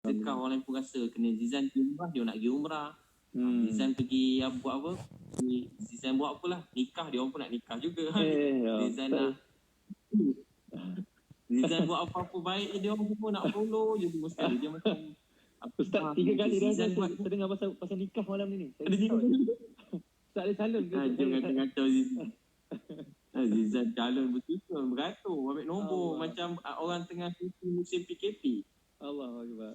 sedekah orang lain pun rasa. Kena Zizan pergi umrah, dia nak pergi umrah. Zizan pergi buat apa? Zizan buat apalah, nikah, dia orang pun nak nikah juga. Zizan nak Zizan buat apa-apa baik, dia orang semua nak follow je semua sekali. Dia macam Ustaz 3 kali dah saya dengar pasal nikah malam ni. Saya Ustaz ada calon ke? Jangan kacau Zizan. Zizan calon betul-betul beratur, ambil nombor macam orang tengah musim PKP. Allahuakbar.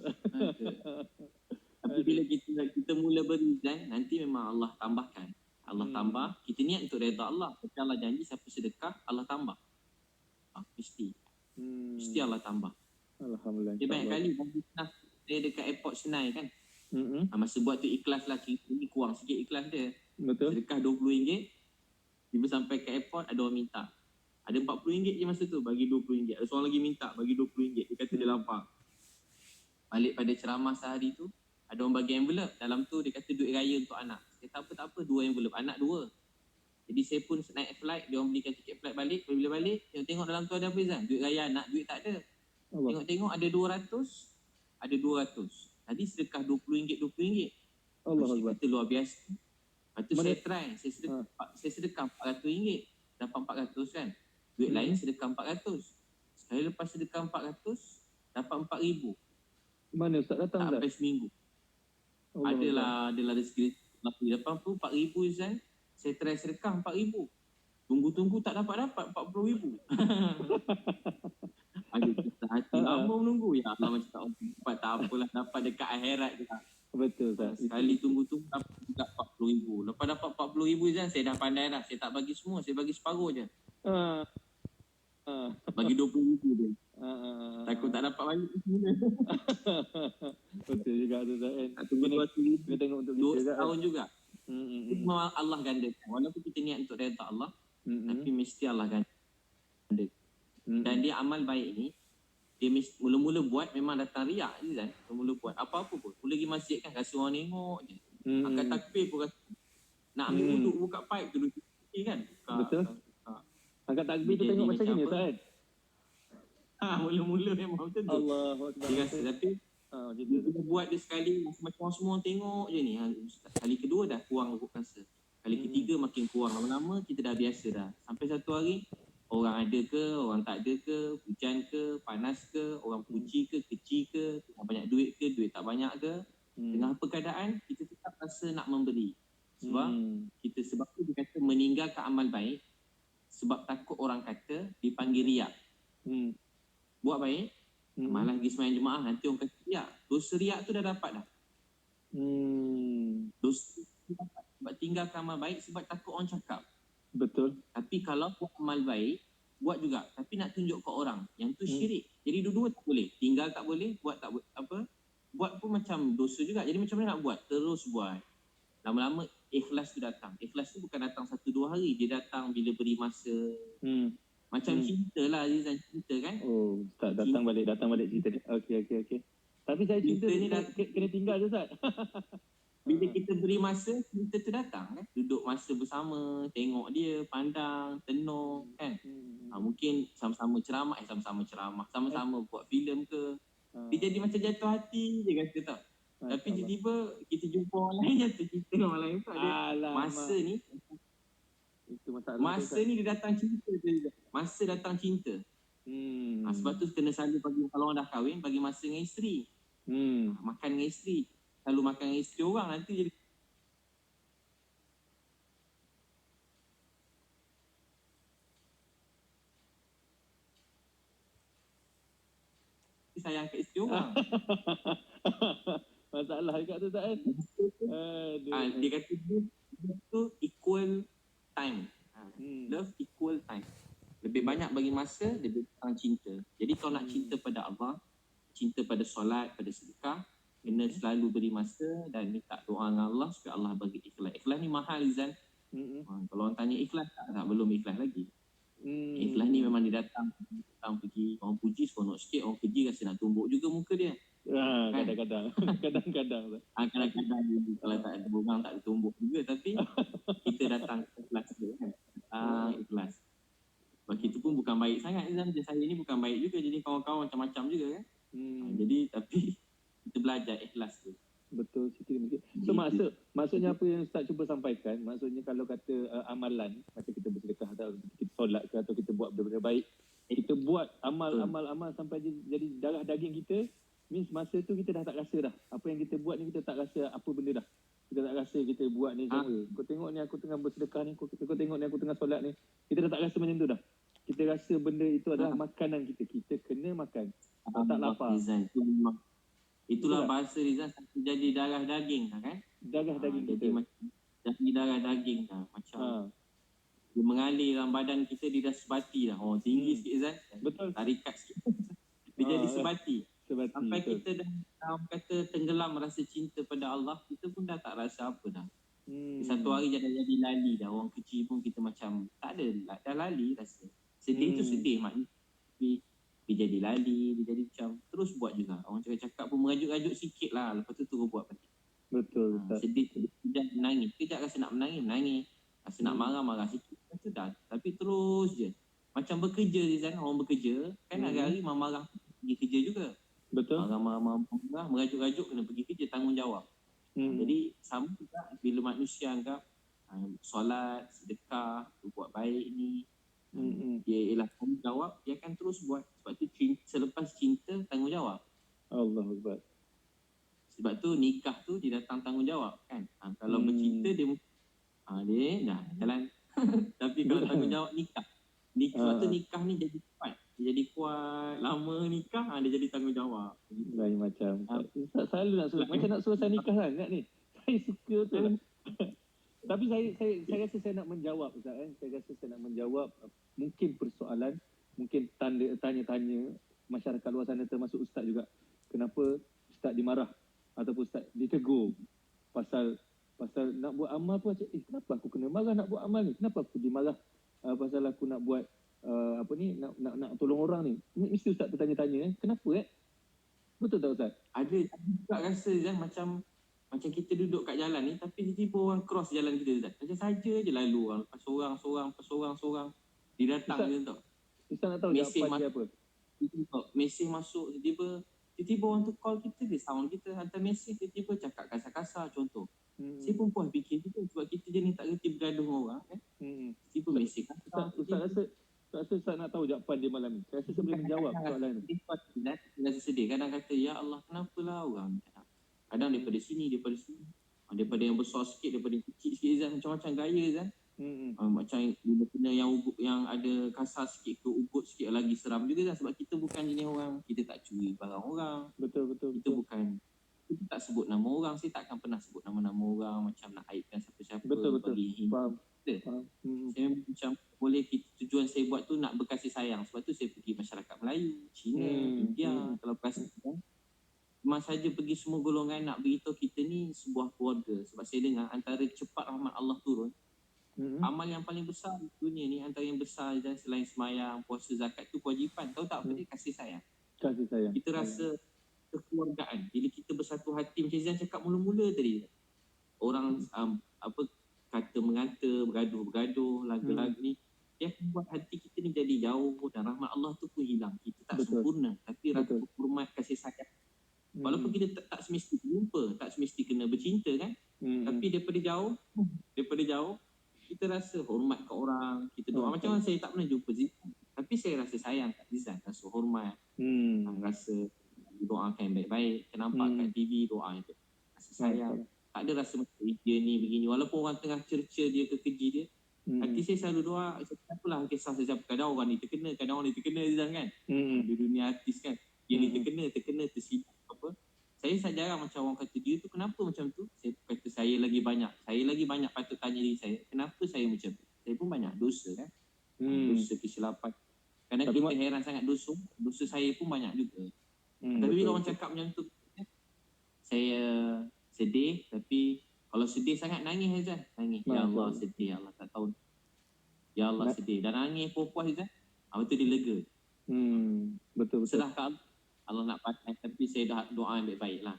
Tapi bila kita mula berizan, nanti memang Allah tambahkan. Allah tambah, kita niat untuk redha Allah. Tapi Allah janji siapa sedekah, Allah tambah. Mesti Allah tambah. Alhamdulillah. Dia banyak kali saya dekat airport Senai kan. Masa buat tu ikhlas lah, ini kurang sikit ikhlas dia. Betul. Sedekah RM20. Tiba sampai ke airport, ada orang minta. Ada RM40 je masa tu, bagi RM20. Ada seorang lagi minta, bagi RM20. Dia kata dia lapar. Balik pada ceramah sehari tu, ada orang bagi envelope. Dalam tu dia kata duit raya untuk anak. Saya tak apa-apa, 2 envelope. Anak 2. Jadi saya pun naik flight, dia orang belikan tiket flight balik. Bila balik, tengok dalam tu ada apa Zan? Duit raya anak, duit tak ada. Tengok-tengok ada 200, ada 200. Tadi sedekah RM20. Saya kata luar biasa. Lepas tu saya try, saya sedekah RM400, dapat RM400 kan. Duit lain sedekah RM400. Sekali lepas sedekah RM400, dapat RM4,000. Mana Ustaz datang tak sampai seminggu. Adalah rezeki. Lepas tu RM4,000 Zan, saya try sedekah RM4,000. Tunggu-tunggu tak dapat RM40,000. Ada kita hati lama menunggu. Ya Allah macam tak apalah, dapat dekat akhirat je lah. Betul Ustaz. Sekali tunggu-tunggu dapat juga RM40,000. Lepas dapat RM40,000 Zan, saya dah pandai dah. Saya tak bagi semua, saya bagi separuh je. Bagi RM20,000 dia. Takut tak dapat balik semula. Betul juga tu Ustaz. Tunggu kita tengok untuk kita tahun juga. Memang Allah gandakan. Walaupun kita niat untuk redha Allah, tapi mesti Allah gandakan. Dan dia amal baik ni, dia mula-mula buat memang datang riak je kan. Mula buat apa-apa pun. Mula pergi masjid kan, kasi orang tengok je. Angkat takbir pun rasa. Nak ambil wuduk, buka pipe tu duduk kan. Betul. Angkat takbir tu tengok macam ni Ustaz. Mula-mula memang betul tu. Allahuakbar. Dia rasa tapi dia buat dia sekali macam semua tengok je ni. Kali kedua dah kurang rasa. Kali ketiga makin kurang. Lama-lama kita dah biasa dah. Sampai satu hari orang ada ke, orang tak ada ke, hujan ke, panas ke, orang puji ke, kecil ke, banyak duit ke, duit tak banyak ke. Dengan apa keadaan, kita tetap rasa nak memberi. Sebab tu dia kata meninggalkan amal baik sebab takut orang kata dipanggil riak. Buat baik, malah pergi sembahyang jemaah, nanti orang kata riak. Dosa riak tu dah dapat dah. Dosa dapat. Sebab tinggalkan amal baik sebab takut orang cakap. Betul. Tapi kalau buat amal baik, buat juga. Tapi nak tunjuk ke orang. Yang tu syirik. Jadi dua-dua tak boleh. Tinggal tak boleh, buat tak apa. Buat pun macam dosa juga. Jadi macam mana nak buat? Terus buat. Lama-lama ikhlas tu datang. Ikhlas tu bukan datang 1-2 hari. Dia datang bila beri masa. Macam cinta lah Azizan, cinta kan? Oh, tak datang balik cerita ni. Okey. Tapi saya cinta ni kena tinggal je Ustaz. Bila kita beri masa, kita tu datang kan. Duduk masa bersama, tengok dia, pandang, tenung kan. Mungkin sama-sama ceramah, sama-sama buat filem ke. Dia jadi macam jatuh hati je kata tak. Tapi tiba-tiba kita jumpa orang lain, jatuh cinta orang lain tu. Masa ni, itu masalah. Masa ni dia datang cinta je. Masa datang cinta. Sebab tu kena selalu bagi, kalau orang dah kahwin, bagi masa dengan isteri. Makan dengan isteri. Selalu makan dengan isteri orang, nanti jadi sayang kat isteri orang. Masalah juga tu Ustaz kan. Dia kata dia tu equal time. Love equal time. Lebih banyak bagi masa, lebih kurang cinta. Jadi kalau nak cinta pada Allah, cinta pada solat, pada sedekah, kena selalu beri masa dan minta doa dengan Allah supaya Allah bagi ikhlas. Ikhlas ni mahal Izan. Kalau orang tanya ikhlas, tak belum ikhlas lagi. Ikhlas ni memang dia datang pergi, orang puji seronok sikit, orang keji rasa nak tumbuk juga muka dia. Kadang-kadang kadang-kadang kalau tak ada borang tak ada tumbuk juga, tapi kita datang ikhlas dia kan. Ikhlas. Sebab kita pun bukan baik sangat Izan. Saya ni bukan baik juga, jadi kawan-kawan macam-macam juga kan. Jadi tapi kita belajar ikhlas tu. Betul sikit demi sikit. So maksudnya apa yang Ustaz cuba sampaikan, maksudnya kalau kata amalan, macam kita bersedekah atau kita solat ke atau kita buat benda-benda baik, kita buat amal sampai jadi darah daging kita, means masa tu kita dah tak rasa dah. Apa yang kita buat ni kita tak rasa apa benda dah. Kita tak rasa kita buat ni macam, kau tengok ni aku tengah bersedekah ni, kau tengok ni aku tengah solat ni. Kita dah tak rasa macam tu dah. Kita rasa benda itu adalah makanan kita. Kita kena makan. Tak lapar. Rizal, itulah bahasa Rizal jadi darah daging kan? Darah daging jadi kita. macam jadi darah daging dah. Macam dia mengalir dalam badan kita, dia dah sebati dah. Tinggi sikit Rizal. Betul. Tarikat sikit. Dia jadi sebati. Sampai betul. kita dah kata tenggelam rasa cinta pada Allah, kita pun dah tak rasa apa dah. Satu hari jadi lali dah. Orang kecil pun kita macam tak ada, dah lali rasa. Sedih tu sedih maknanya. Dia jadi lali, dia jadi macam terus buat juga. Orang cakap pun merajuk-rajuk sikit lah, lepas tu terus buat balik. Betul. Sedih, kejap menangis. Kejap rasa nak menangis. Rasa nak marah sikit. Lepas tu dah. Tapi terus je. Macam bekerja Rizal, orang bekerja. Kan hari-hari marah pergi kerja juga. Betul. Marah, merajuk-rajuk kena pergi kerja, tanggungjawab. Jadi sama juga bila manusia anggap solat, sedekah, buat baik ni, dia ialah tanggungjawab, dia akan terus buat. Sebab tu selepas cinta, tanggungjawab. Allahu Akbar. Sebab tu nikah tu dia datang tanggungjawab kan. Kalau bercinta dia dah jalan. Tapi kalau tanggungjawab nikah. Sebab tu nikah ni jadi kuat. Dia jadi kuat. Lama nikah dia jadi tanggungjawab. Lain macam. Ustaz selalu nak suruh. Macam nak suruh saya nikah sangat ni. Saya suka tu lah. Tapi saya rasa saya nak menjawab Ustaz kan. Saya rasa saya nak menjawab mungkin persoalan, mungkin tanya-tanya masyarakat luar sana termasuk Ustaz juga. Kenapa Ustaz dimarah ataupun Ustaz ditegur pasal nak buat amal pun macam kenapa aku kena marah nak buat amal ni? Kenapa aku dimarah pasal aku nak buat nak tolong orang ni? Mesti Ustaz tertanya-tanya kenapa Betul tak Ustaz? Ada juga rasa macam kita duduk kat jalan ni, tapi tiba-tiba orang cross jalan kita Ustaz. Macam saja je lalu orang. Seorang. Dia datang je tau. Ustaz nak tahu jawapan dia apa? Mesej masuk tiba-tiba orang tu call kita, dia sound kita, hantar mesej, tiba-tiba cakap kasar-kasar contoh. Saya pun puas fikir tu sebab kita je ni tak reti bergaduh dengan orang kan. Tiba mesej kasar. Ustaz rasa nak tahu jawapan dia malam ni. Saya rasa saya boleh menjawab soalan ni. Rasa sedih. Kadang kata, ya Allah, kenapalah orang. Kadang daripada sini. Daripada yang besar sikit, daripada yang kecil sikit Zan. Macam-macam gaya Zan. Macam bila kena yang ada kasar sikit ke ugut sikit lagi seram juga Zan. Sebab kita bukan jenis orang, kita tak curi barang orang. Betul. Kita bukan, kita tak sebut nama orang. Saya takkan pernah sebut nama-nama orang macam nak aibkan siapa-siapa. Betul. Faham. Saya macam boleh tujuan saya buat tu nak berkasih sayang. Sebab tu saya pergi masyarakat Melayu, Cina, India. Kalau berkasih sayang, cuma saja pergi semua golongan nak beritahu kita ni sebuah keluarga. Sebab saya dengar antara cepat rahmat Allah turun, amal yang paling besar di dunia ni, antara yang besar dan selain semayang, puasa, zakat tu kewajipan. Tahu tak apa dia? Kasih sayang. Kita rasa kekeluargaan. Bila kita bersatu hati, macam Zan cakap mula-mula tadi, orang kata mengata, bergaduh, lagu-lagu ni, dia akan buat hati kita ni jadi jauh dan rahmat Allah tu pun hilang. Kita tak sempurna, tapi rasa hormat, kasih sayang. Walaupun kita tak semesti jumpa, tak semesti kena bercinta kan, tapi daripada jauh kita rasa hormat kat orang, kita doa. Macam mana saya tak pernah jumpa Zizan, tapi saya rasa sayang kat Zizan, rasa hormat, rasa doakan yang baik-baik, nampak kat TV doa itu, rasa sayang. Tak ada rasa macam dia ni begini. Walaupun orang tengah cerca dia ke keji dia, hati saya selalu doa, apalah kisah sesiapa. Kadang orang ni terkena Zizan kan. Di dunia artis kan, dia ni terkena tersilap apa. Saya jarang macam orang kata dia tu kenapa macam tu. Saya kata saya lagi banyak patut tanya diri saya, kenapa saya macam tu. Saya pun banyak dosa kan. Dosa kesilapan. Kadang kita heran sangat dosa saya pun banyak juga. Tapi bila orang cakap macam tu, saya sedih. Tapi kalau sedih sangat nangis Azan. Nangis. Ya Allah sedih. Allah tak tahu. Ya Allah sedih. Dan nangis puas Azan. Itu dia lega. Betul. Serah ke Allah nak pakai. Tapi saya dah doa yang baik-baik lah.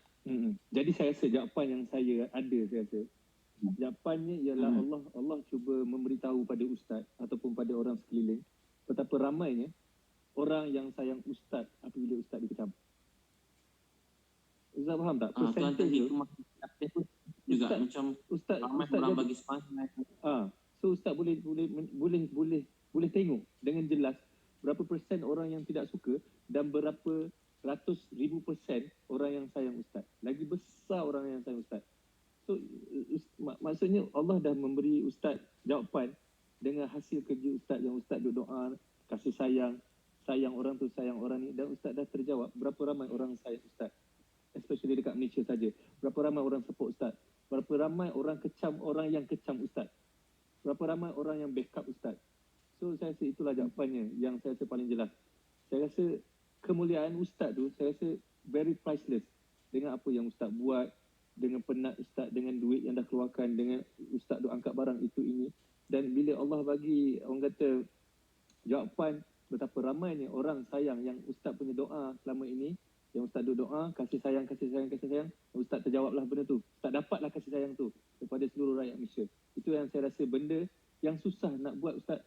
Jadi saya rasa jawapan yang saya ada, saya rasa jawapannya ialah Allah cuba memberitahu pada Ustaz ataupun pada orang sekeliling betapa ramainya orang yang sayang Ustaz apabila Ustaz dikecam. Ustaz faham tak? Tuan Percentage tadi tu, tu juga Ustaz- macam Ustaz ramai Ustaz orang jadi bagi semangat. so Ustaz boleh tengok dengan jelas berapa persen orang yang tidak suka dan berapa ratus ribu persen orang yang sayang Ustaz. Lagi besar orang yang sayang Ustaz. So maksudnya Allah dah memberi Ustaz jawapan dengan hasil kerja Ustaz yang Ustaz duk doa, kasih sayang orang tu, sayang orang ni, dan Ustaz dah terjawab berapa ramai orang sayang Ustaz, especially dekat Malaysia saja. Berapa ramai orang support Ustaz, berapa ramai orang yang kecam Ustaz, berapa ramai orang yang backup Ustaz. So saya rasa itulah jawapannya yang saya rasa paling jelas. Saya rasa kemuliaan Ustaz tu, saya rasa very priceless dengan apa yang Ustaz buat, dengan penat Ustaz, dengan duit yang dah keluarkan, dengan Ustaz duk angkat barang itu ini. Dan bila Allah bagi, orang kata, jawapan betapa ramainya orang sayang yang Ustaz punya doa selama ini, yang Ustaz duk doa, kasih sayang, Ustaz terjawablah benda tu. Ustaz dapatlah kasih sayang tu daripada seluruh rakyat Malaysia. Itu yang saya rasa benda yang susah nak buat Ustaz.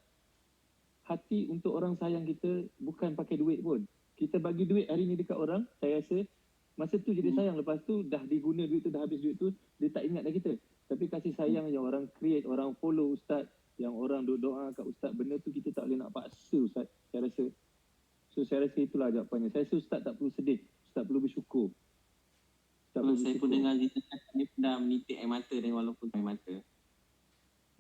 Hati untuk orang sayang kita bukan pakai duit pun. Kita bagi duit hari ni dekat orang, saya rasa masa tu jadi sayang, lepas tu dah diguna duit tu, dah habis duit tu, dia tak ingat dah kita. Tapi kasih sayang yang orang create, orang follow Ustaz, yang orang duk doa kat Ustaz, benda tu kita tak boleh nak paksa Ustaz, saya rasa. So saya rasa itulah jawapannya. Saya rasa Ustaz tak perlu sedih, Ustaz perlu bersyukur. Saya pun dengar dia dah menitik air mata, dan walaupun air mata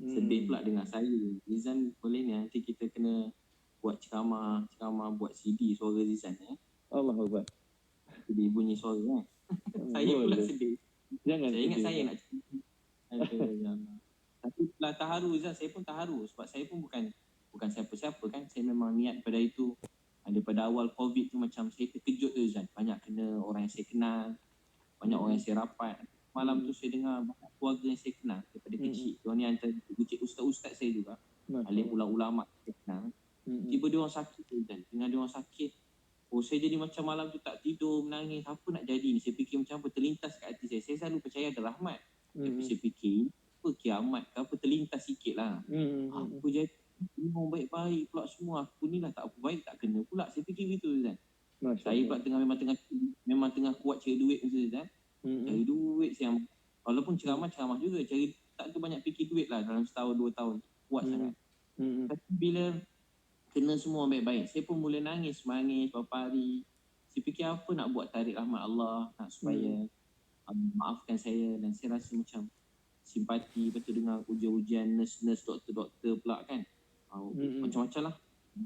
sedih pula dengar saya. Zizan boleh ni nanti kita kena buat ceramah, buat CD suara Zizan Allah Akbar. Jadi bunyi suara saya pula sedih. Jangan saya ingat sedih, saya nak tapi pula terharu Zizan, saya pun terharu sebab saya pun bukan siapa-siapa kan. Saya memang niat pada itu. Daripada awal COVID tu macam saya terkejut tu Zizan, banyak kena orang yang saya kenal, banyak orang yang saya rapat. Malam tu saya dengar banyak keluarga yang saya kenal daripada kecil. Diorang ni antara ustaz-ustaz saya juga. Alim ulama saya kenal. Tiba dia orang sakit tu kan. Dengan dia orang sakit, saya jadi macam malam tu tak tidur, menangis. Apa nak jadi ni? Saya fikir macam apa, terlintas kat hati saya. Saya selalu percaya ada rahmat. Tapi saya fikir, apa kiamat ke apa, terlintas sikit lah. Apa jadi? Orang baik-baik pula semua. Aku ni lah tak apa baik, tak kena pula. Saya fikir gitu kan. Saya pula memang tengah kuat cari duit kan. Cari duit saya. Walaupun ceramah juga, cari tak tu banyak fikir duit lah dalam setahun 2 tahun. Kuat sangat. Tapi bila kena semua baik-baik, saya pun mula nangis beberapa hari. Saya fikir apa nak buat, tarik rahmat Allah, nak supaya maafkan saya. Dan saya rasa macam simpati. Lepas tu dengar ujian-ujian nurse, doktor pula kan. Macam-macam lah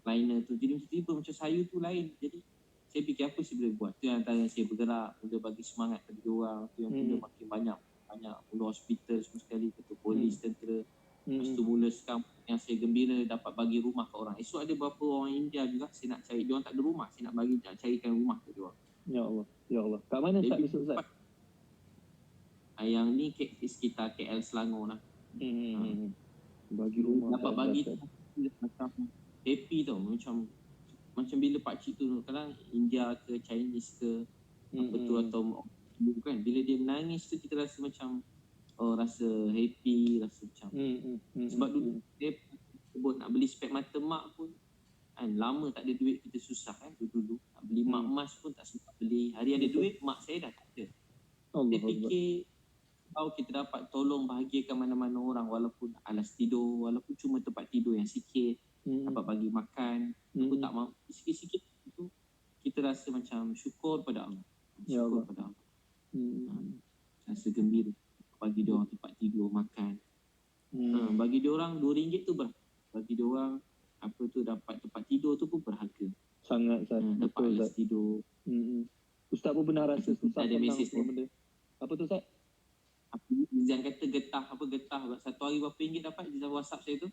liner tu. Jadi tiba-tiba macam saya tu lain. Jadi saya fikir apa saya boleh buat. Tu yang antara saya bergerak, mula bagi semangat pada diorang. Tu yang mula makin banyak mula hospital semua sekali, ketua polis, tentera. Lepas tu mula sekarang yang saya gembira dapat bagi rumah ke orang. Esok ada beberapa orang India juga saya nak cari. Diorang tak ada rumah, saya nak carikan rumah ke diorang. Ya Allah. Kat mana Ustaz besok Ustaz? Yang ni sekitar KL Selangor lah. Bagi rumah. Dapat bagi macam happy tau. Macam bila pakcik tu kadang India ke Chinese ke apa tu atau kan, bila dia menangis tu kita rasa macam rasa happy, rasa macam sebab dulu dia sebut nak beli spek mata mak pun kan, lama tak ada duit, kita susah kan dulu nak beli mak emas pun tak sempat beli. Hari ada duit, mak saya dah tak ada. Dia fikir kalau kita dapat tolong bahagiakan mana-mana orang, walaupun alas tidur, walaupun cuma tempat tidur yang sikit, dapat bagi makan, aku tak mahu sikit-sikit itu, kita rasa macam syukur pada Allah. Syukur pada Allah. Rasa gembira bagi dia orang tempat tidur, makan. Bagi dia orang RM2 tu berapa? Bagi dia orang apa tu, dapat tempat tidur tu pun berharga. Sangat dapat alas tidur. Ustaz pun benar rasa susah ada mesej benda. Apa tu Ustaz? Izan kata getah. Satu hari berapa ringgit dapat di WhatsApp saya tu?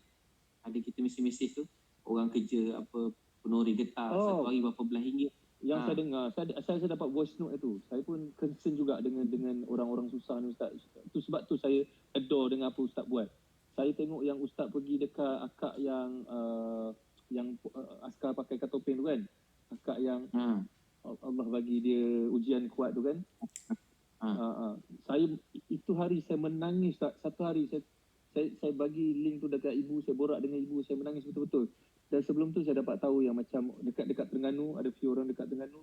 Ada kita mesej tu. Orang kerja apa penori getah. Satu hari berapa belah ringgit. Yang saya dengar, saya dapat voice note itu. Saya pun concern juga dengan orang-orang susah ni Ustaz. Itu sebab tu saya adore dengan apa Ustaz buat. Saya tengok yang Ustaz pergi dekat akak yang askar pakai katopeng tu kan. Akak yang Allah bagi dia ujian kuat tu kan. Saya itu hari saya menangis tak. Satu hari saya bagi link tu dekat ibu, saya borak dengan ibu, saya menangis betul-betul. Dan sebelum tu saya dapat tahu yang macam dekat Terengganu, ada few orang dekat Terengganu,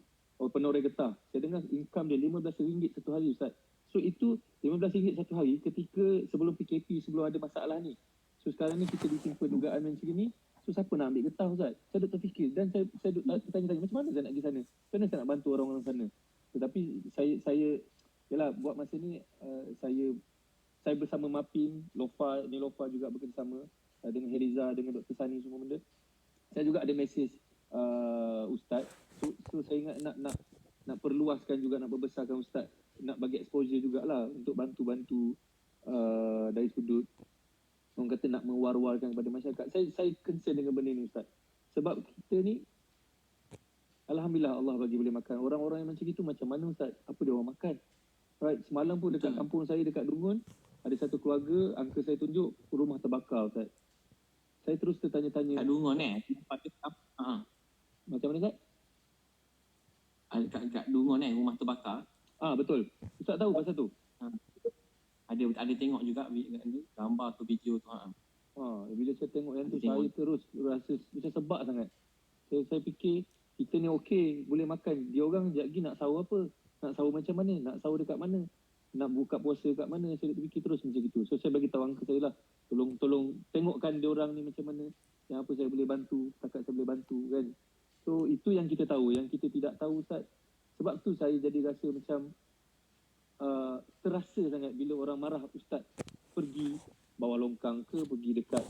penoreh getah. Saya dengar income dia RM15 satu hari Ustaz. So itu RM15 satu hari ketika sebelum PKP, sebelum ada masalah ni. So sekarang ni kita ditimpa dugaan macam ni. So siapa nak ambil getah Ustaz? Saya duk terfikir dan saya duk tanya-tanya macam mana saya nak pergi sana? Macam mana saya nak bantu orang-orang sana? Tetapi saya yalah buat masa ni saya bersama Mapin, Lofa juga bekerjasama dengan Heriza, dengan Dr. Sani semua benda. Saya juga ada mesej Ustaz. So saya ingat nak perluaskan juga, nak membesarkan Ustaz, nak bagi exposure jugalah untuk bantu-bantu dari sudut orang kata nak mewar-warkan kepada masyarakat. Saya concern dengan benda ni Ustaz. Sebab kita ni alhamdulillah Allah bagi boleh makan. Orang-orang yang macam itu macam mana Ustaz? Apa dia orang makan? Right, semalam pun dekat kampung saya dekat Dungun ada satu keluarga, uncle saya tunjuk rumah terbakar Ustaz. Saya terus tertanya-tanya. Kat Dungun Macam mana Ustaz? Kat Dungun rumah terbakar. Betul. Ustaz tahu pasal tu? Ada tengok juga gambar atau video tu. Bila saya tengok yang tu Tengok. saya terus rasa macam sebab sangat. Saya fikir kita ni okey, boleh makan. Dia orang sekejap lagi nak sahur apa? Nak sahur macam mana? Nak sahur dekat mana? Nak buka puasa kat mana? Saya fikir terus macam itu. So saya bagi tahu uncle saya lah. Tolong tengokkan dia orang ni macam mana. Yang apa saya boleh bantu, setakat saya boleh bantu kan. So itu yang kita tahu, yang kita tidak tahu Ustaz. Sebab tu saya jadi rasa macam terasa sangat bila orang marah Ustaz pergi bawa longkang ke, pergi dekat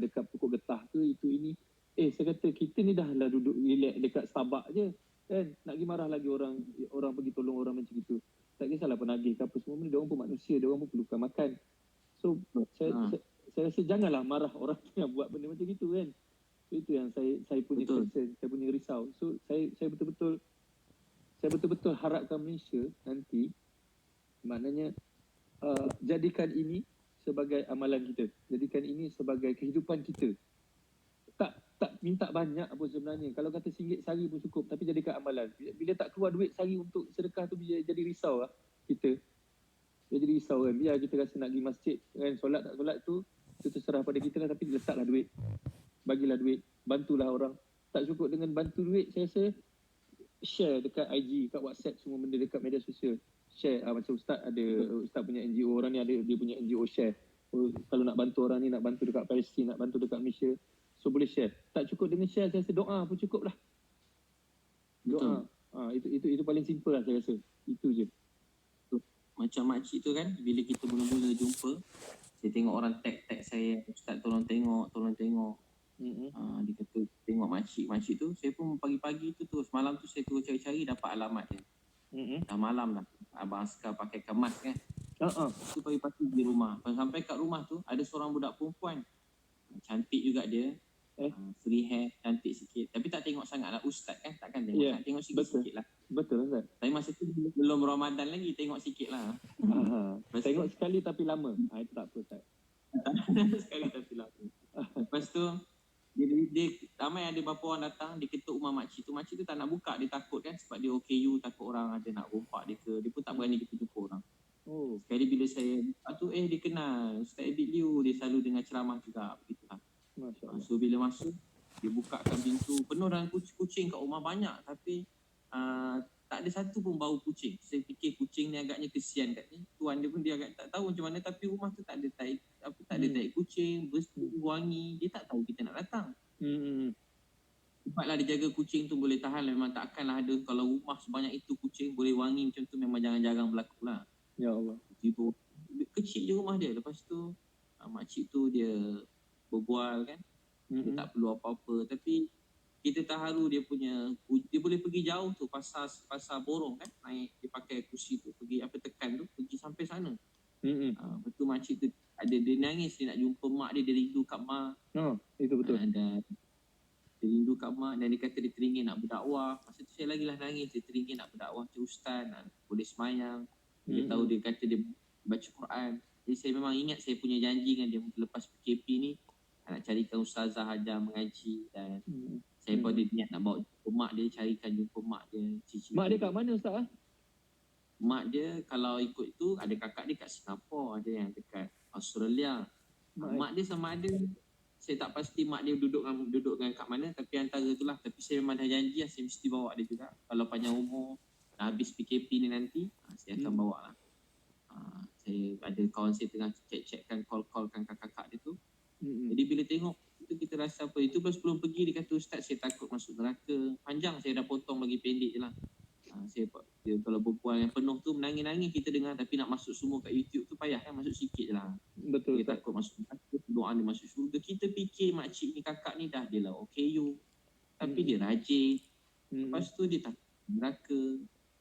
dekat pokok getah ke, itu ini. Saya kata kita ni dah lah duduk relax dekat Starbucks je kan, nak pergi marah lagi orang pergi tolong orang macam itu. Tak kisahlah penagih ke apa semua benda, dia orang pun manusia, dia orang pun perlukan makan. So saya rasa janganlah marah orang yang buat benda macam itu kan. So itu yang saya punya concern, saya punya risau. So saya betul-betul harapkan Malaysia nanti maknanya jadikan ini sebagai amalan kita, jadikan ini sebagai kehidupan kita. Tak minta banyak pun sebenarnya. Kalau kata RM1 sehari pun cukup, tapi jadikan amalan. Bila tak keluar duit sehari untuk sedekah tu, jadi risau lah kita. Dia jadi risau kan. Biar kita rasa nak pergi masjid kan, solat tak solat tu terserah pada kita lah, tapi letaklah duit, bagilah duit, bantulah orang. Tak cukup dengan bantu duit, saya rasa share dekat IG, kat WhatsApp, semua benda dekat media sosial. Share macam Ustaz ada, Ustaz punya NGO, orang ni ada dia punya NGO share. Kalau nak bantu orang ni, nak bantu dekat Palestin, nak bantu dekat Malaysia, so boleh share. Tak cukup dengan share, saya rasa doa pun cukup lah. Doa. Itu paling simple lah saya rasa. Itu je. Macam makcik tu kan, bila kita mula-mula jumpa, saya tengok orang tag saya, Ustaz tolong tengok. Dia kata tengok makcik tu. Saya pun pagi-pagi tu terus, malam tu saya terus cari-cari, dapat alamat dia. Dah malam dah, Abang Askar pakai kemas kan. Tu pagi-pagi di rumah. Sampai kat rumah tu ada seorang budak perempuan, cantik juga dia, free hair, cantik sikit. Tapi tak tengok sangat lah Ustaz kan, takkan tengok. Nak tengok sikit-sikit lah. Betul Ustaz. Tapi masa tu belum Ramadan lagi, tengok sikit lah. Tengok sekali tapi lama. Itu tak apa Ustaz. Sekali tapi lama. Lepas tu dia ramai ada beberapa orang datang, dia ketuk rumah makcik tu. Makcik tu tak nak buka, dia takut kan, sebab dia OKU, takut orang ada nak rompak dia ke. Dia pun tak berani kita jumpa orang. Sekali bila saya buka tu, dia kenal Ustaz Abid Liu, dia selalu dengar ceramah juga, begitulah. So bila masuk, dia bukakan pintu, penuh dengan kucing kat rumah banyak, tapi tak ada satu pun bau kucing. Saya fikir kucing ni agaknya kesian kat ni. Tuan dia pun dia agak tak tahu macam mana, tapi rumah tu tak ada tai kucing, bersih, wangi. Dia tak tahu kita nak datang. Cepatlah dia jaga kucing tu boleh tahan lah. Memang takkanlah ada, kalau rumah sebanyak itu kucing boleh wangi macam tu, memang jangan-jangan berlaku lah. Ya Allah. Tiba, kecil je rumah dia. Lepas tu makcik tu dia berbual kan. Dia tak perlu apa-apa, tapi kita terharu dia boleh pergi jauh tu, pasar borong kan, naik dia pakai kursi tu, pergi tekan tu, pergi sampai sana. Betul makcik tu dia nangis, dia nak jumpa mak dia rindu kat mak. Itu betul. Dan dia rindu kat mak, dan dia kata dia teringin nak berdakwah. Masa tu saya lagi lah nangis, dia teringin nak berdakwah macam ustaz, boleh semayang. Dia tahu, dia kata dia baca Quran. Jadi saya memang ingat saya punya janji dengan dia lepas PKP ni, nak carikan ustazah ajar mengaji, dan saya pun ada niat nak bawa jumpa mak dia, carikan jumpa mak dia. Mak dia kat mana Ustaz? Mak dia kalau ikut tu, ada kakak dia kat Singapura, ada yang dekat Australia. Mak dia sama ada saya tak pasti mak dia duduk dengan kat mana, tapi antara itulah. Tapi saya memang dah janji lah, saya mesti bawa dia juga. Kalau panjang umur, dah habis PKP ni nanti, saya akan bawa lah. Saya ada kawan saya tengah check-checkkan, call-callkan kakak-kakak dia tu. Jadi bila tengok itu kita rasa apa, itu pas sebelum pergi dia kata, Ustaz saya takut masuk neraka. Panjang saya dah potong bagi pendek je lah. Dia, kalau berbual yang penuh tu menangis-nangis kita dengar, tapi nak masuk semua kat YouTube tu payah kan, masuk sikit je lah. Betul. Dia takut masuk neraka, doa dia masuk syurga. Kita fikir makcik ni, kakak ni dah dia lah OKU, tapi dia rajin. Lepas tu dia takut neraka.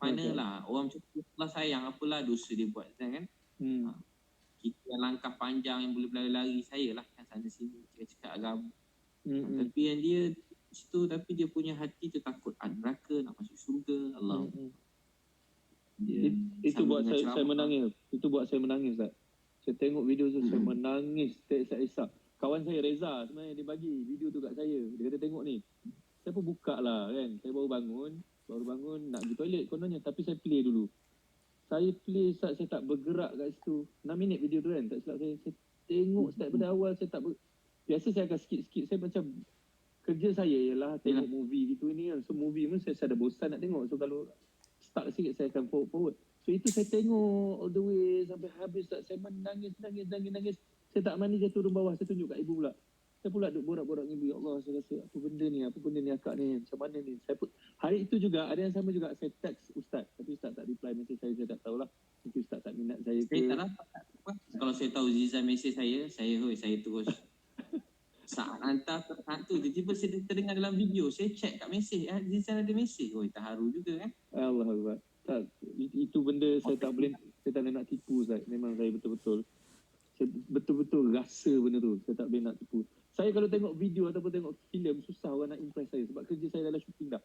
Manalah orang macam tu Allah sayang, apalah dosa dia buat kan. Kita yang langkah panjang yang boleh berlari-lari, saya lah kan sana sini cakap agama. Tapi yang dia situ, tapi dia punya hati tu takut neraka, nak masuk syurga. Allah. Itu buat saya menangis. Itu buat saya menangis, Ustaz. Saya tengok video tu, saya menangis tak isak-isak. Kawan saya Reza sebenarnya dia bagi video tu kat saya. Dia kata tengok ni. Saya pun buka lah kan. Saya baru bangun nak pergi toilet kononnya, tapi saya play dulu. Saya play, Ustaz, saya tak bergerak kat situ. 6 minit video tu kan, tak silap saya tengok start pada awal. Saya tak biasa saya akan skip. Saya macam kerja saya ialah tengok movie gitu ni kan. So movie pun saya dah bosan nak tengok. So kalau start sikit saya akan forward. So itu saya tengok all the way sampai habis. Saya menangis. Saya tak mandi, saya turun bawah, saya tunjuk kat ibu pula. Saya pula duk borak-borak dengan ibu, ya Allah, saya rasa apa benda ni akak ni, macam mana ni. Saya pun hari itu juga ada yang sama juga, saya text Ustaz, tapi Ustaz tak reply mesej saya tak tahulah. Mungkin Ustaz tak minat saya ke. Saya tak dapat. Kalau saya tahu Zizan mesej saya terus saat hantar saat tu tiba-tiba saya terdengar dalam video, saya check kat mesej, Zizan ada mesej. Terharu juga kan. Allah Akbar. Tak, itu benda saya tak boleh nak tipu, Ustaz. Memang saya betul-betul rasa benda tu. Saya tak boleh nak tipu. Saya kalau tengok video ataupun tengok filem, susah orang nak impress saya sebab kerja saya adalah shooting dah.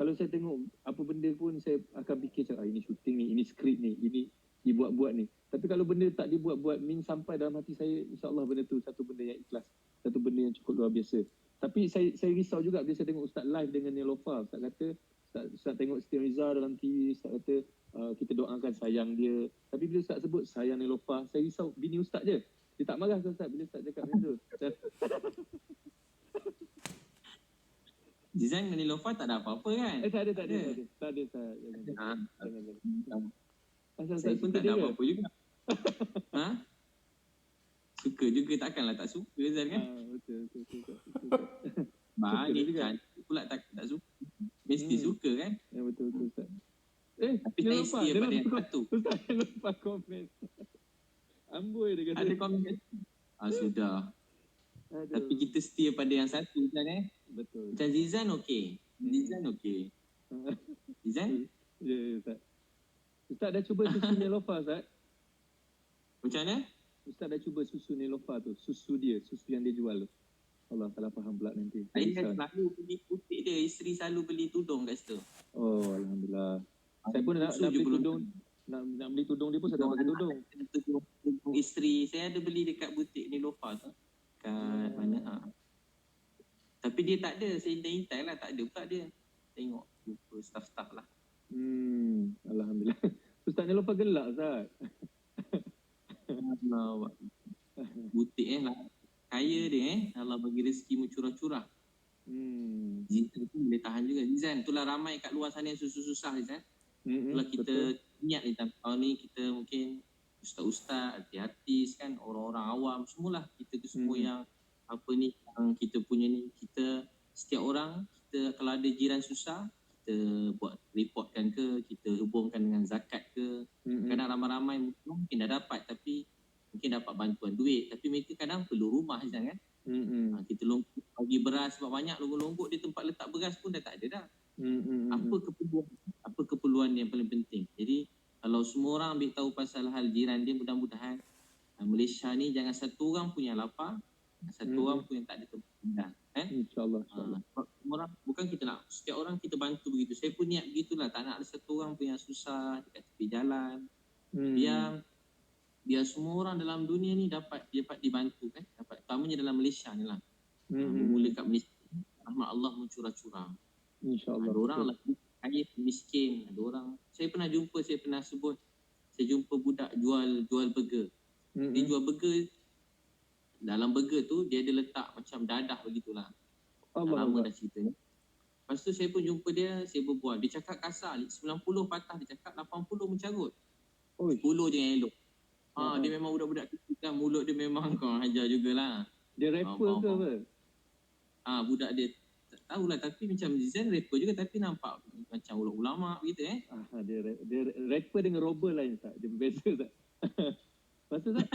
Kalau saya tengok apa benda pun, saya akan fikir ini shooting ni, ini skrip ni, ini dibuat-buat ni. Tapi kalau benda tak dibuat-buat, sampai dalam hati saya, insya-Allah benda tu satu benda yang ikhlas, satu benda yang cukup luar biasa. Tapi saya risau juga bila saya tengok Ustaz live dengan Nelofa. Ustaz kata, Ustaz tengok Siti Riza dalam TV, Ustaz kata kita doakan sayang dia. Tapi bila Ustaz sebut sayang Nelofa, saya risau bini Ustaz je. Dia tak marah ke Ustaz bila Ustaz cakap macam tu? Zizan dengan Nelofa tak ada apa-apa kan? Tak ada Ustaz. Saya pun tak ada apa-apa juga. Suka juga, takkanlah tak suka Zizan kan? Betul. Baik kan, pula tak suka. Mesti suka kan? Ya betul Ustaz. Tapi saya setia pada yang satu. Ustaz lupa komen. Amboi dia kata. Ada komen. Sudah. Aduh. Tapi kita setia pada yang satu kan Betul. Macam Zizan okey. Zizan? Ya Ustaz. Ustaz dah cuba susu Nelofa, Ustaz? Macam mana? Ustaz dah cuba susu Nelofa tu. Susu yang dia jual tu. Allah salah faham pula nanti. Saya kan selalu beli butik dia. Isteri selalu beli tudung kat situ. Oh, Alhamdulillah. Saya pun nak beli tudung. Nak beli tudung dia pun saya dah pakai tudung. Tudung isteri. Saya ada beli dekat butik Nelofa tu. Kat mana? Tapi dia tak ada. Saya intai lah. Tak ada pula dia. Tengok. Jumpa staff-staff lah. Alhamdulillah. Ustaz Nelofa gelak, Ustaz. Allah. Butik lah. Kaya dia Allah bagi rezeki curah-curah. Zizan tu boleh tahan juga. Zizan, itulah ramai kat luar sana yang susah-susah Zizan. Itulah kita niat ni tahun ni kita mungkin ustaz-ustaz, artis kan, orang-orang awam, semualah kita tu semua yang yang kita punya ni, kita setiap orang, kita kalau ada jiran susah, kita buat reportkan ke, kita hubungkan dengan zakat ke. Kadang ramai-ramai mungkin dah dapat tapi mungkin dapat bantuan duit, tapi mereka kadang perlu rumah kan. Kita bagi beras sebab banyak longgok-longgok dia tempat letak beras pun dah tak ada dah. Apa keperluan yang paling penting. Jadi kalau semua orang ambil tahu pasal hal jiran dia, mudah-mudahan Malaysia ni jangan satu orang pun yang lapar, satu orang pun yang tak ada tempat tinggal. InsyaAllah. Orang bukan kita nak setiap orang kita bantu begitu. Saya pun niat begitulah, tak nak ada satu orang pun yang susah dekat tepi jalan. Biar semua orang dalam dunia ni dapat dibantu kan, dapat utamanya dalam Malaysia ni lah. Bermula kat Malaysia, rahmat Allah mencurah-curah. InsyaAllah. Ada orang lah kaya miskin, ada orang. Saya pernah sebut, saya jumpa budak jual burger. Dia jual burger dalam burger tu dia ada letak macam dadah begitulah. Dah Allah lama Allah. dah cerita ni. Lepas tu saya pun jumpa dia, saya berbual. Dia cakap kasar, 90 patah, dia cakap 80 mencarut. Oi. 10 je yang elok. Ha. Dia memang budak-budak kecil kan, mulut dia memang kau ajar jugalah. Dia rapper ke apa? Budak dia tak tahulah, tapi macam Zizan rapper juga tapi nampak macam ulama begitu Dia rapper dengan robber lain tak? Dia berbeza tak? Lepas tu tak?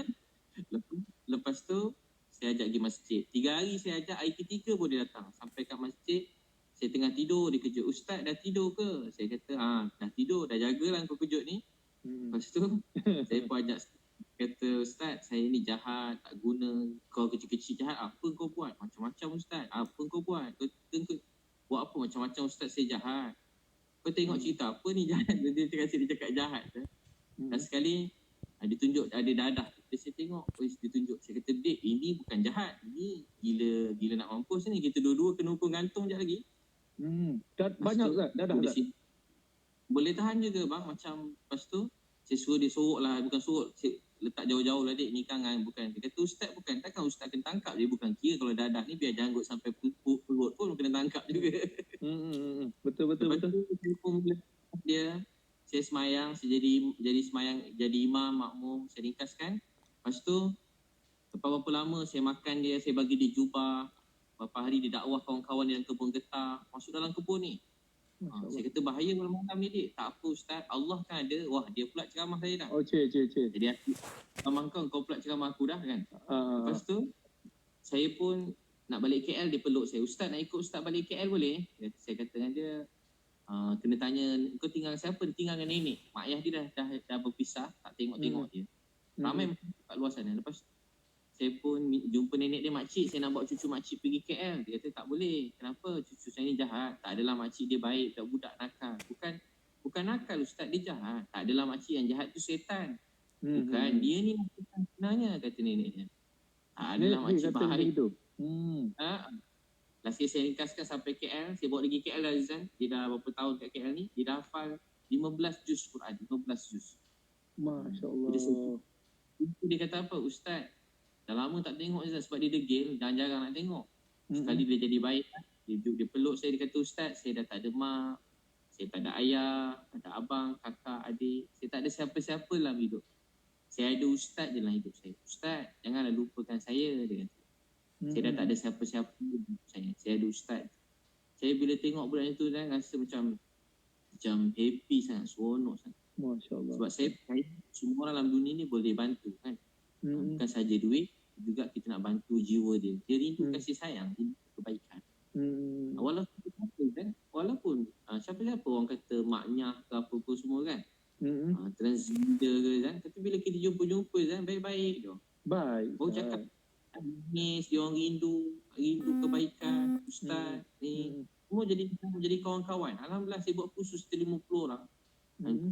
Lepas tu saya ajak pergi masjid. 3 hari saya ajak, hari ketiga pun dia datang. Sampai kat masjid, saya tengah tidur, dia kejut. Ustaz dah tidur ke? Saya kata, dah tidur, dah jagalah kau kejut ni. Lepas tu saya pun ajak, kata, Ustaz saya ni jahat, tak guna. Kau kecil-kecil jahat, apa kau buat? Macam-macam Ustaz, apa kau buat? Kau buat apa macam-macam Ustaz, saya jahat. Kau tengok cerita apa ni jahat? Dia cakap jahat. Dan sekali dia tunjuk ada dadah. Saya tengok, dia tunjuk. Saya kata, Dek, ini bukan jahat. Ini gila nak mampus ni. Kita dua-dua kena hukum gantung sekejap lagi. Banyak tak? Dadah tak? Boleh tahan juga bang. Macam lepas tu saya suruh dia sorok lah. Bukan sorok, saya letak jauh-jauh lah, Dek, ni kan bukan. Dia kata, Ustaz bukan. Takkan Ustaz kena tangkap. Dia bukan kira kalau dadah ni biar janggut sampai perut pun kena tangkap juga. Betul. Lepas tu saya pun dia, saya semayang, saya jadi semayang, jadi imam, makmum, saya ringkaskan. Lepas tu lepas berapa lama saya makan dia, saya bagi dia jubah. Berapa hari dia dakwah kawan-kawan dia dalam kebun getah. Masuk dalam kebun ni. Saya kata bahaya malam-malam ni, Dek. Tak apa Ustaz, Allah kan ada. Wah, dia pula ceramah saya dah. Jadi aku ceramah kau pula ceramah aku dah kan. Lepas tu saya pun nak balik KL, dia peluk saya. Ustaz nak ikut Ustaz balik KL boleh? Saya kata dengan dia, kena tanya, kau tinggal siapa? Dia tinggal dengan nenek. Mak ayah dia dah berpisah, tak tengok-tengok dia. Ramai kat luar sana. Lepas saya pun jumpa nenek dia, makcik, saya nak bawa cucu makcik pergi KL. Dia kata tak boleh. Kenapa? Cucu saya ni jahat. Tak adalah makcik dia baik, budak nakal. Bukan nakal Ustaz, dia jahat. Tak adalah makcik yang jahat tu setan. Bukan, dia ni setan sebenarnya, kata nenek dia. Tak adalah makcik baik. Last year saya ringkaskan sampai KL. Saya bawa lagi KL dah Zizan. Dia dah berapa tahun kat KL ni. Dia dah hafal 15 juz Quran. 15 juz. Masya Allah. Dia kata apa? Ustaz, dah lama tak tengok Zizan sebab dia degil. Jarang-jarang nak tengok. Sekali dia jadi baik. Dia peluk saya. Dia kata, Ustaz, saya dah tak ada mak. Saya tak ada ayah. Tak ada abang, kakak, adik. Saya tak ada siapa-siapa dalam hidup. Saya ada Ustaz je dalam hidup saya. Ustaz, janganlah lupakan saya. Dia kata. Saya dah tak ada siapa-siapa saya ada Ustaz. Saya bila tengok budak itu kan, rasa macam happy sangat, seronok sangat. Masya Allah. Sebab saya semua orang dalam dunia ni boleh bantu kan. Bukan saja duit, juga kita nak bantu jiwa dia. Dia rindu kasih sayang, rindu kebaikan. Walaupun siapa-siapa orang kata maknya ke apa-apa semua kan. Transgender ke kan. Tapi bila kita jumpa kan, baik-baik dia. Baik. Baru cakap nangis, dia orang rindu kebaikan Ustaz ni. Semua jadi kawan-kawan. Alhamdulillah saya buat kursus 50 orang.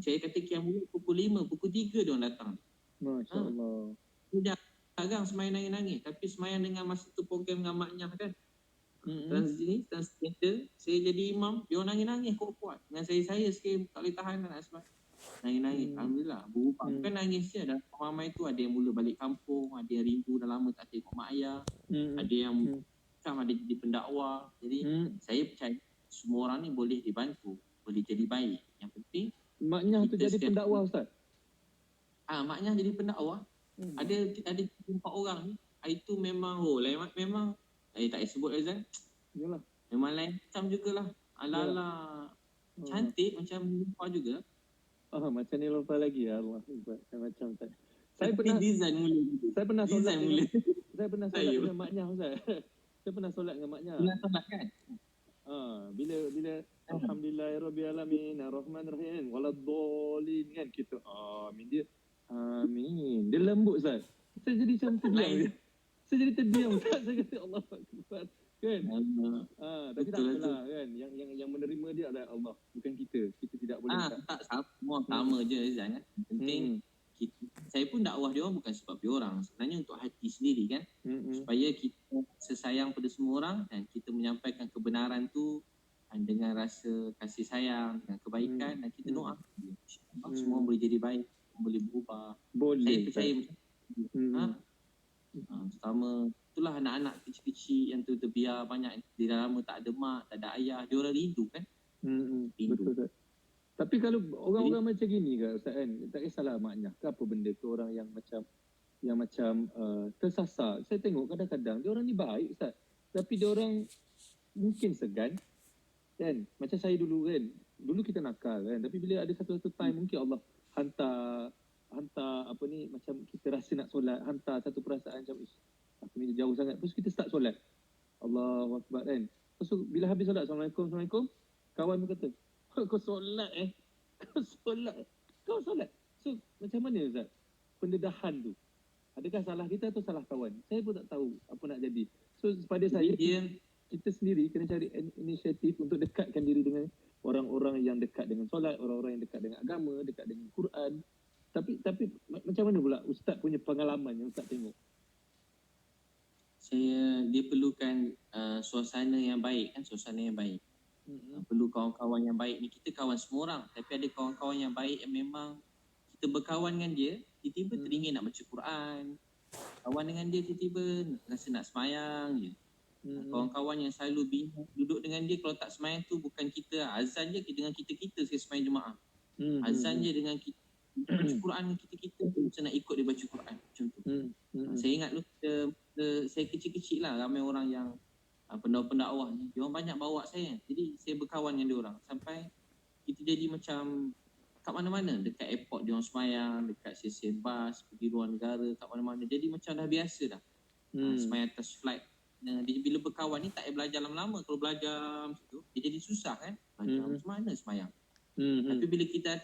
Saya kata kiamat pukul 5, pukul 3 dia orang datang. Masya Allah. Dia jarang semayang nangis-nangis, tapi semayang dengan masa tu program dengan maknya kan. Transgender, saya jadi imam, dia orang nangis-nangis kuat-kuat. Dengan saya sikit tak boleh tahan nak semayang. Nangis-nangis. Alhamdulillah berubah. Bukan nangis je, dah ramai tu ada yang mula balik kampung, ada yang rindu dah lama tak tengok mak ayah, ada yang ada jadi pendakwah. Jadi saya percaya semua orang ni boleh dibantu, boleh jadi baik. Yang penting maknya tu jadi pendakwah Ustaz. Maknya jadi pendakwah. Ada 4 orang ni. Itu memang memang tak sebut Azan. Yalah. Memang lain macam jugalah. Ala-ala cantik macam lupa juga. Macam ni lupa lagi ya Allah. Macam Ustaz. Saya pernah design mula. Saya pernah solat dengan saya pernah solat dengan maknya Ustaz. Saya pernah solat dengan maknya. Pernah solat kan? Bila alhamdulillahirabbil alamin arrahmanirrahim waladdallin kan kita amin dia. Amin. Dia lembut Ustaz. Saya jadi macam terdiam. Saya jadi terdiam Ustaz. Saya kata Allah Akbar. Kan? Tapi tak apalah kan. Yang menerima dia adalah Allah, bukan kita. Kita tidak boleh tak semua sama je Zan kan. Penting saya pun dakwah dia orang bukan sebab dia orang, sebenarnya untuk hati sendiri kan. Supaya kita sesayang pada semua orang dan kita menyampaikan kebenaran tu dengan rasa kasih sayang dan kebaikan, dan kita doa semua boleh jadi baik, boleh berubah. Boleh. Saya percaya Pertama, itulah anak-anak kecil-kecil yang tu terbiar banyak. Dia dah lama tak ada mak, tak ada ayah. Dia orang rindu kan? Rindu. Betul Ustaz. Tapi kalau orang-orang macam gini kan Ustaz kan, tak kisahlah maknya ke apa benda tu, orang yang macam tersasar. Saya tengok kadang-kadang dia orang ni baik Ustaz. Tapi dia orang mungkin segan kan. Macam saya dulu kan. Dulu kita nakal kan. Tapi bila ada satu-satu time mungkin Allah hantar apa ni, macam kita rasa nak solat, hantar satu perasaan macam aku ni jauh sangat. Terus kita start solat. Allahu Akbar kan. Lepas tu bila habis solat, Assalamualaikum. Kawan pun kata, kau solat Kau solat. So macam mana Ustaz? Pendedahan tu. Adakah salah kita atau salah kawan? Saya pun tak tahu apa nak jadi. So pada saya, kita sendiri kena cari inisiatif untuk dekatkan diri dengan orang-orang yang dekat dengan solat, orang-orang yang dekat dengan agama, dekat dengan Quran. Tapi macam mana pula Ustaz punya pengalaman yang Ustaz tengok? Dia perlukan suasana yang baik kan, suasana yang baik. Perlu kawan-kawan yang baik ni. Kita kawan semua orang, tapi ada kawan-kawan yang baik yang memang kita berkawan dengan dia, tiba-tiba teringin nak baca Quran. Kawan dengan dia tiba-tiba rasa nak semayang je. Kawan-kawan yang selalu bingung duduk dengan dia, kalau tak semayang tu bukan kita, azan je dengan kita saya semayang jemaah. Azan je dengan kita baca Quran, kita macam nak ikut dia baca Quran macam tu. Saya ingat dulu saya kecil-kecil lah, ramai orang yang pendakwah ni, dia orang banyak bawa saya. Jadi saya berkawan dengan dia orang sampai kita jadi macam kat mana-mana, dekat airport dia orang semayang, dekat stesen bas pergi luar negara, kat mana-mana. Jadi macam dah biasa dah. Semayang atas flight. Dia bila berkawan ni tak payah belajar lama-lama. Kalau belajar macam tu, dia jadi susah kan. Belajar macam mana semayang. Tapi bila kita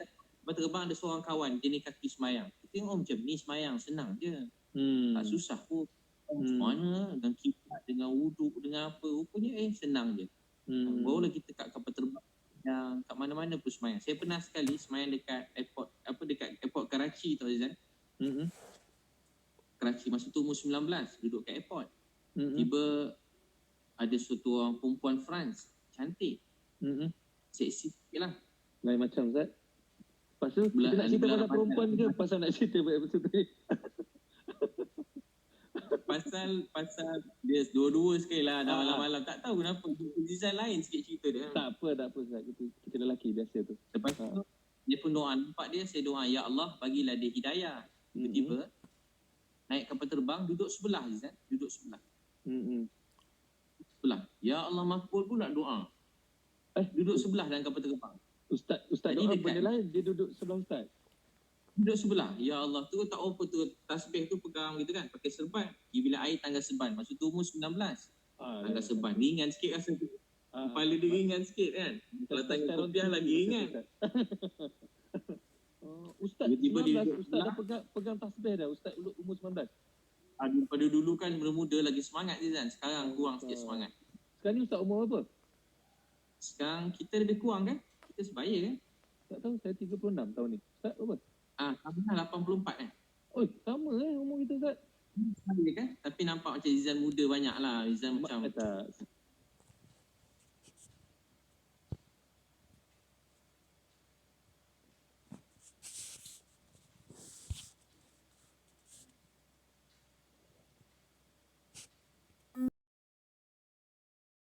terbang, ada seorang kawan, dia ni kaki semayang. Kita tengok macam ni semayang, senang je. Tak susah pun. Macam mana, dengan kiblat, dengan wuduk, dengan apa. Rupanya senang je. Barulah kita kat kapal terbang yang kat mana-mana pun semayang. Saya pernah sekali semayang dekat airport, dekat airport Karachi tau Zizan. Karachi masa tu umur 19, duduk kat airport. Tiba ada suatu orang perempuan France, cantik. Seksi sikit lah. Lain macam Zat. Pasal kita nak cerita pasal perempuan ke pasal nak cerita pasal tu? Pasal dia dua-dua sekali lah dah malam-malam. Tak tahu kenapa Zizan lain sikit cerita dia. Tak apa Zat. Kita lelaki biasa tu. Lepas tu dia pun doa, nampak dia, saya doa, ya Allah bagilah dia hidayah. Tiba-tiba naik kapal terbang, duduk sebelah Zizan, duduk sebelah. Sebelah. Ya Allah makbul pula doa. Duduk sebelah dalam kapal terbang. Ustaz doa benda lain, dia duduk sebelah Ustaz. Duduk sebelah. Ya Allah tu tak apa tu, tasbih tu pegang gitu kan, pakai serban. Bila air tangga serban, masa tu umur 19. Tangga serban ringan sikit rasa tu. Kepala dia ringan sikit kan. Kalau tangga kopiah lagi ringan. Ustaz 19, Ustaz dah pegang tasbih dah. Ustaz umur 19. Daripada dulu kan muda lagi semangat je kan. Sekarang kurang sikit semangat. Sekarang ni Ustaz umur apa? Sekarang kita lebih kurang kan. Kita sebaya kan. Tak tahu, saya 36 tahun ni. Ustaz apa? Sama 84 kan. Sama umur kita Ustaz. Sama kan. Tapi nampak macam Zizan muda banyak lah. Zizan macam tak.